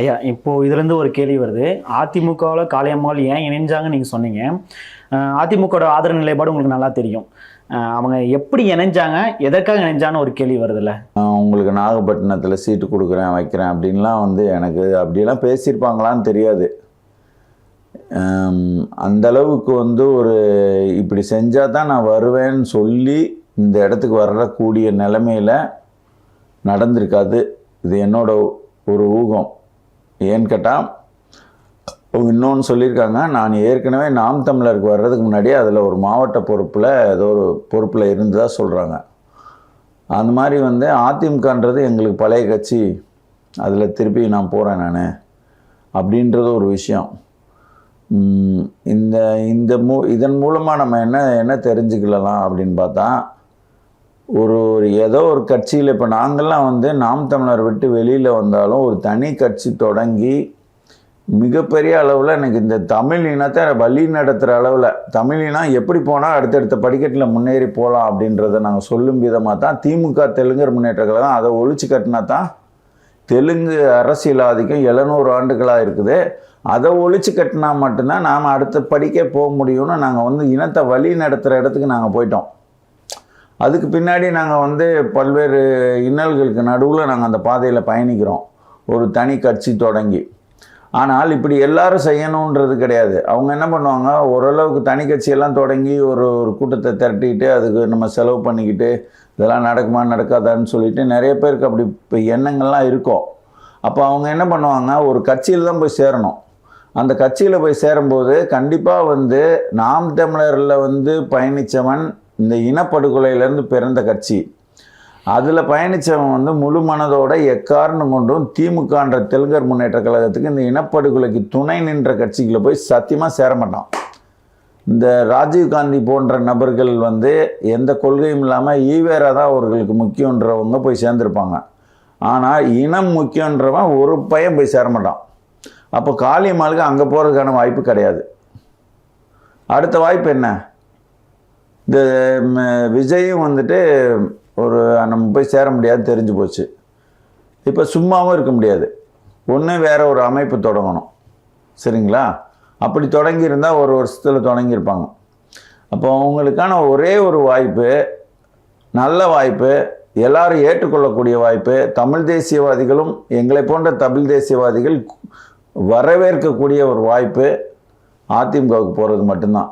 ஐயா, இப்போ இதுலேருந்து ஒரு கேள்வி வருது. அதிமுகவில் காளியம்மாள் ஏன் இணைஞ்சாங்கன்னு நீங்கள் சொன்னீங்க. அதிமுகவோட ஆதரவு நிலைப்பாடு உங்களுக்கு நல்லா தெரியும். அவங்க எப்படி இணைஞ்சாங்க, எதற்காக இணைஞ்சான்னு ஒரு கேள்வி வருதுல்ல. உங்களுக்கு நாகப்பட்டினத்தில் சீட்டு கொடுக்குறேன் வைக்கிறேன் அப்படின்லாம் எனக்கு அப்படியெல்லாம் பேசியிருப்பாங்களான்னு தெரியாது. அந்த அளவுக்கு ஒரு இப்படி செஞ்சால் தான் நான் வருவேன்னு சொல்லி இந்த இடத்துக்கு வரக்கூடிய நிலைமையில் நடந்திருக்காது. இது என்னோட ஒரு ஊகம். ஏன்னு கேட்டால் இன்னொன்று சொல்லியிருக்காங்க, நான் ஏற்கனவே நாம் தமிழருக்கு வர்றதுக்கு முன்னாடி அதில் ஒரு மாவட்ட பொறுப்பில் ஏதோ ஒரு பொறுப்பில் இருந்ததாக சொல்கிறாங்க. அந்த மாதிரி அதிமுகன்றது எங்களுக்கு பழைய கட்சி, அதில் திருப்பி நான் போகிறேன் நான் அப்படின்றது ஒரு விஷயம். இதன் மூலமாக நம்ம என்ன தெரிஞ்சுக்கலாம் அப்படின்னு பார்த்தா, ஒரு ஏதோ ஒரு கட்சியில் இப்போ நாங்கள்லாம் நாம் தமிழர் விட்டு வெளியில் வந்தாலும் ஒரு தனி கட்சி தொடங்கி மிகப்பெரிய அளவில் எனக்கு இந்த தமிழ் இனத்தை வழி நடத்துகிற அளவில் தமிழ் இனம் எப்படி போனால் அடுத்தடுத்த படிக்கட்டில் முன்னேறி போகலாம் அப்படின்றத நாங்கள் சொல்லும் விதமாக தான் திமுக தெலுங்கர் முன்னேற்ற கழகம் அதை ஒழிச்சு கட்டினா தான் தெலுங்கு அரசியல் ஆதிக்கம் 700 ஆண்டுகளாக இருக்குது. அதை ஒழிச்சு கட்டினா மட்டும்தான் நாம் அடுத்த படிக்க போக முடியும்னு நாங்கள் இனத்தை வழி நடத்துகிற இடத்துக்கு நாங்கள் போயிட்டோம். அதுக்கு பின்னாடி நாங்கள் பல்வேறு இன்னல்களுக்கு நடுவில் நாங்கள் அந்த பாதையில் பயணிக்கிறோம், ஒரு தனி கட்சி தொடங்கி. ஆனால் இப்படி எல்லாரும் செய்யணுன்றது கிடையாது. அவங்க என்ன பண்ணுவாங்க, ஓரளவுக்கு தனி கட்சியெல்லாம் தொடங்கி ஒரு கூட்டத்தை திரட்டிக்கிட்டு அதுக்கு நம்ம செலவு பண்ணிக்கிட்டு இதெல்லாம் நடக்குமா நடக்காதான்னு சொல்லிட்டு நிறைய பேருக்கு அப்படி இப்போ எண்ணங்கள்லாம் இருக்கும். அப்போ அவங்க என்ன பண்ணுவாங்க, ஒரு கட்சியில் தான் போய் சேரணும். அந்த கட்சியில் போய் சேரும்போது கண்டிப்பாக நாம் தமிழரில் பயணித்தவன் இந்த இனப்படுகொலையிலேருந்து பிறந்த கட்சி, அதில் பயணித்தவன் முழு மனதோட எக்காரணம் கொண்டும் திமுகன்ற தெலுங்கர் முன்னேற்ற கழகத்துக்கு இந்த இனப்படுகொலைக்கு துணை நின்ற கட்சிகளை போய் சத்தியமாக சேர மாட்டான். இந்த ராஜீவ்காந்தி போன்ற நபர்கள் எந்த கொள்கையும் இல்லாமல் ஈவேரா தான் அவர்களுக்கு முக்கியன்றவங்க போய் சேர்ந்துருப்பாங்க. ஆனால் இனம் முக்கியன்றவன் ஒரு பையன் போய் சேர மாட்டான். அப்போ காளியம்மாளுக்கு அங்கே போகிறதுக்கான வாய்ப்பு கிடையாது. அடுத்த வாய்ப்பு என்ன, இந்த விஜயும் ஒரு நம்ம போய் சேர முடியாது தெரிஞ்சு போச்சு. இப்போ சும்மாவும் இருக்க முடியாது, ஒன்று வேற ஒரு அமைப்பு தொடங்கணும். சரிங்களா? அப்படி தொடங்கியிருந்தால் ஒரு வருஷத்தில் தொடங்கியிருப்பாங்க. அப்போ அவங்களுக்கான ஒரே ஒரு வாய்ப்பு, நல்ல வாய்ப்பு, எல்லாரும் ஏற்றுக்கொள்ளக்கூடிய வாய்ப்பு, தமிழ் தேசியவாதிகளும் எங்களை போன்ற தமிழ் தேசியவாதிகள் வரவேற்கக்கூடிய ஒரு வாய்ப்பு அதிமுகவுக்கு போகிறது மட்டும்தான்.